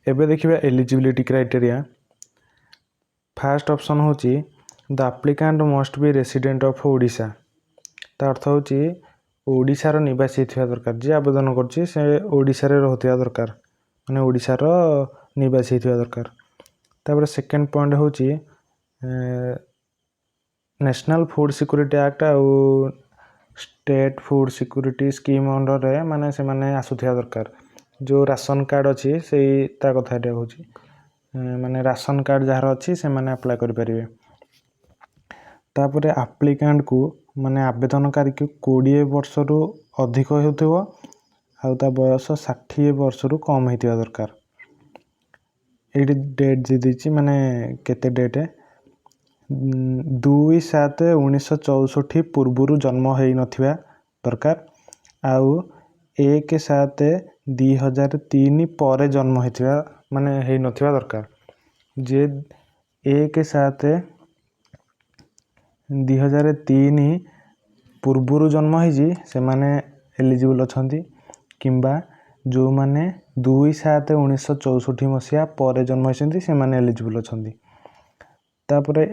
एबे देखिबा eligibility criteria. Fast option होची the applicant must be resident of Odisha. ता अर्थ होची ओडिशार निवासी थिया दरकार, जे आवेदन करछि से ओडिशा रे रहथिया दरकार, माने ओडिशार निवासी थिया दरकार। तापर सेकंड पॉइंट होची नेशनल फूड सिक्योरिटी एक्ट आउ state food security scheme under रे माने से माने आसुथिया दरकार। जो राशन कार्ड अच्छी से ता कथा होची माने राशन कार्ड जार अच्छी से माने अप्लाई कर परिवे। तापर एप्लिकेंट को माने आवेदनकारी को 20 वर्ष रु अधिक होथिबो आउ ता बयस 60 वर्ष रु कम हेतिया दरकार। एडी डेट जे दिछि माने केते डेट 2/7/1964 पूर्वरु जन्म हेई नथिबा दरकार आउ 1/7/2003 परे जन्म हेतिबा माने हेई नथिबा दरकार। जे 1/7/2003 पूर्वरु जन्म हेजी से माने एलिजिबल अछंती, किंबा जो माने 2/7/1964 मसिया परे जन्म हेछंती से माने एलिजिबल अछंती। तापरे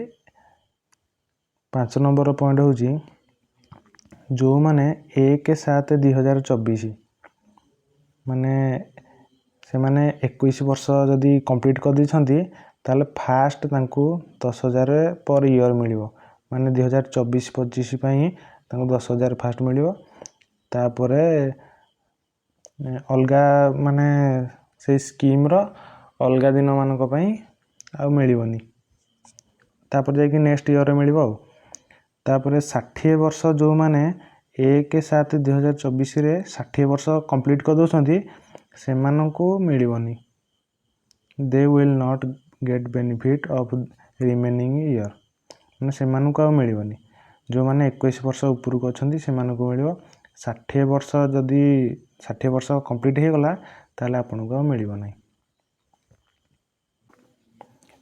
5 नंबर पॉइंट होची जो माने 1/7/2024 माने से माने 21 वर्ष जदी कंप्लीट कर दिछंती ताले फास्ट तांको 10,000 पर ईयर मिलिबो, माने 2024-25 पई तांको 10,000 फास्ट मिलिबो। तापरे अलगा माने से स्कीम रो अलगा दिन मानक पई आ मिलिबोनी, तापर जाय कि नेक्स्ट ईयर रे मिलिबो। तापर 60 वर्ष जो माने 1/7/2024 रे 60 वर्ष कंप्लीट कर दोछंती से मानको मिलिबोनी, they will not get benefit of remaining year, माने से मानको मिलिबोनी। जो माने 21 वर्ष ऊपर को अछंती से मानको मिलिबो। 60 वर्ष जदी 60 वर्ष कंप्लीट हे गला ताले आपनको मिलिबो नै।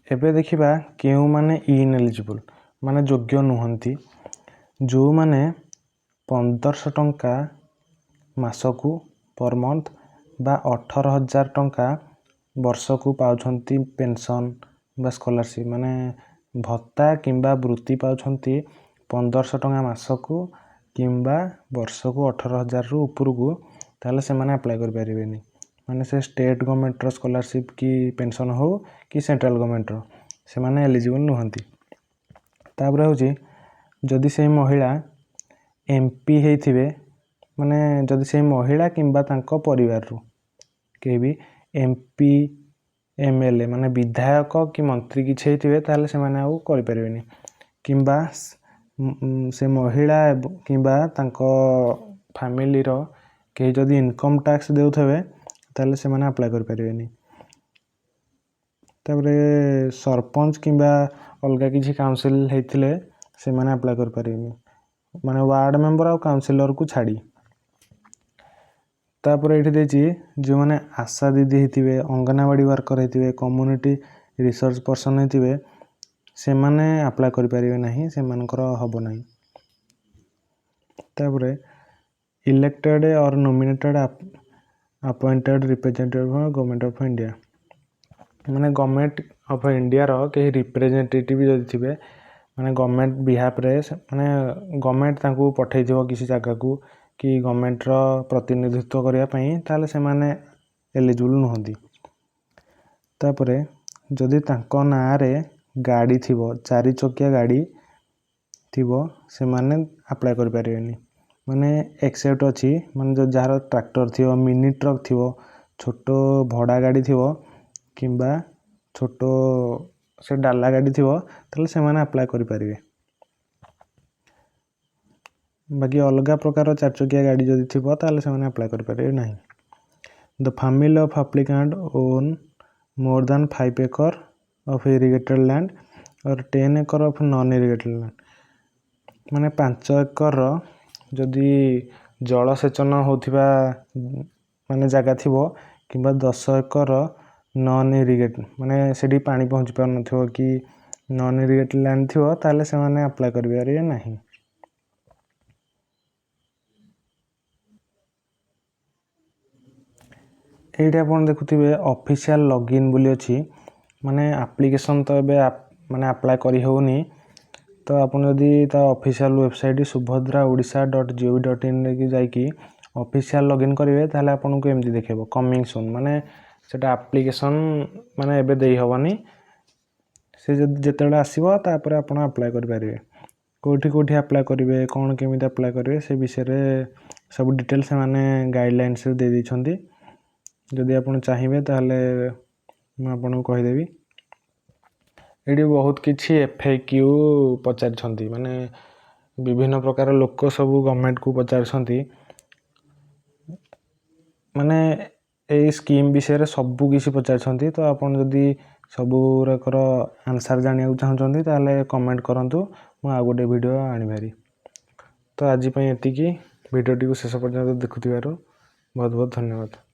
एबे देखिबा केउ माने इनएलिजिबल माने योग्य नुहंती। जो माने 1500 टंका मासकू पर मंथ बा 18,000 टंका वर्षकू पाउछंती पेंशन बा स्कॉलरशिप, माने भत्ता किंबा वृत्ति पाउछंती 1500 टंका मासकू किंबा वर्षकू 18,000 रु ऊपर को, ताले से माने अप्लाई कर परिबेनी। माने से स्टेट गवर्नमेंट रो स्कॉलरशिप की पेंशन हो कि सेंट्रल गवर्नमेंट रो, से माने एलिजिबल नुहंती। तापर होची जदि से महिला एमपी हेथिबे, माने जदि से महिला किंबा तांको परिवार रु के भी एमपी एमएलए माने विधायक कि मंत्री कि हेथिबे ताले से माने आउ करि परिबेनी, किंबा से महिला किंबा तांको फैमिली रो के जदि इनकम टैक्स देउथबे ताले से माने अप्लाई कर परिबेनी। तापरे सरपंच किंबा अलगा किछि काउंसिल हेथिले से माने अप्लाई कर परिबेनी, माने वार्ड मेंबर और काउंसिलर को छाड़ी। तापर एठी देछि जो माने आशा दीदी हेतिबे, अंगनवाड़ी वर्कर हेतिबे, कम्युनिटी रिसर्च पर्सन हेतिबे से माने अप्लाई करि परिबे नाही, से मानकर हबो नाही। तापर इलेक्टेड और nominated appointed representative government of India, माने गवर्नमेंट ऑफ इंडिया रो के रिप्रेजेंटेटिव जदि थिबे, माने गवर्नमेंट बिहाफ रे माने गवर्नमेंट तांको पठै दिबो किसी जगह को कि गवर्नमेंट रो प्रतिनिधित्व करिया पई, ताले से माने एलिजिबल नहंती। तापरे जदि तांको ना रे गाड़ी थिबो, 4 चकिया गाड़ी थिबो, से माने अप्लाई कर परिबेनी। माने एक्सेप्ट अछि, माने जो जहार ट्रैक्टर थिबो, मिनी ट्रक थिबो, छोटो भड़ा गाड़ी थिबो किंबा छोटो से डाला गाड़ी थिबो, ताले से माने अप्लाई करि परिबे। बाकी अलगा प्रकार 4 चकिया गाड़ी जदि थिबो ताले से माने अप्लाई कर परिबे नाही। The family of applicant own more than 5 एकड़ ऑफ इरिगेटेड लैंड और 10 एकड़ ऑफ नॉन इरिगेटेड लैंड, माने 5 एकड़ जदि जलसेचन होथिबा माने जगह थिबो किंबा 10 एकड़ नॉन इरिगेट माने सेडी पानी पहुंच पार नथिबो कि नॉन इरिगेटेड लैंड थिबो, ताले से माने अप्लाई कर परिबे नाही। এইଠି ଆପଣ ଦେଖୁଥିବେ ଅଫିସିଆଲ ଲଗ୍ଇନ୍ ବୋଲି ଅଛି ମାନେ ଆପ୍ଲିକେସନ୍ ତ ଏବେ ମାନେ ଆପ୍ଲାଏ କରି ହେଉନି ତ ଆପଣ ଯଦି ତା ଅଫିସିଆଲ ୱେବସାଇଟ୍ subhadraodisha.gov.in ରେ ଯାଇକି ଅଫିସିଆଲ ଲଗ୍ଇନ୍ କରିବେ ତାହେଲେ ଆପଣଙ୍କୁ ଏମିତି ଦେଖେଇବ କମିଂ ସୁନ୍ ମାନେ ସେଟା ଆପ୍ଲିକେସନ୍ ମାନେ ଏବେ ଦେଇ ହେବନି ସେ ଯେତେବେଳେ ଆସିବ ତାପରେ ଆପଣ ଆପ୍ଲାଏ କରିପାରିବେ କେଉଁଠି ଆପ୍ଲାଏ କରିବେ କ'ଣ କେମିତି ଆପ୍ଲାଏ କରିବେ ସେ ବିଷୟରେ ସବୁ ଡିଟେଲ୍ ସେମାନେ ଗାଇଡ଼ଲାଇନ୍ସରେ ଦେଇ ଦେଇଛନ୍ତି ଯଦି ଆପଣ ଚାହିଁବେ ତାହେଲେ ମୁଁ ଆପଣଙ୍କୁ କହିଦେବି ଏଠି ବହୁତ କିଛି FAQ ପଚାରିଛନ୍ତି ମାନେ ବିଭିନ୍ନ ପ୍ରକାର ଲୋକ ସବୁ ଗଭର୍ଣ୍ଣମେଣ୍ଟକୁ ପଚାରୁଛନ୍ତି ମାନେ ଏଇ ସ୍କିମ୍ ବିଷୟରେ ସବୁ କିଛି ପଚାରିଛନ୍ତି ତ ଆପଣ ଯଦି ସବୁଗୁଡ଼ାକର ଆନ୍ସର୍ ଜାଣିବାକୁ ଚାହୁଁଛନ୍ତି ତାହେଲେ କମେଣ୍ଟ କରନ୍ତୁ ମୁଁ ଆଉ ଗୋଟେ ଭିଡ଼ିଓ ଆଣିବାରି ତ ଆଜି ପାଇଁ ଏତିକି ଭିଡ଼ିଓଟିକୁ ଶେଷ ପର୍ଯ୍ୟନ୍ତ ଦେଖୁଥିବାରୁ ବହୁତ ବହୁତ ଧନ୍ୟବାଦ।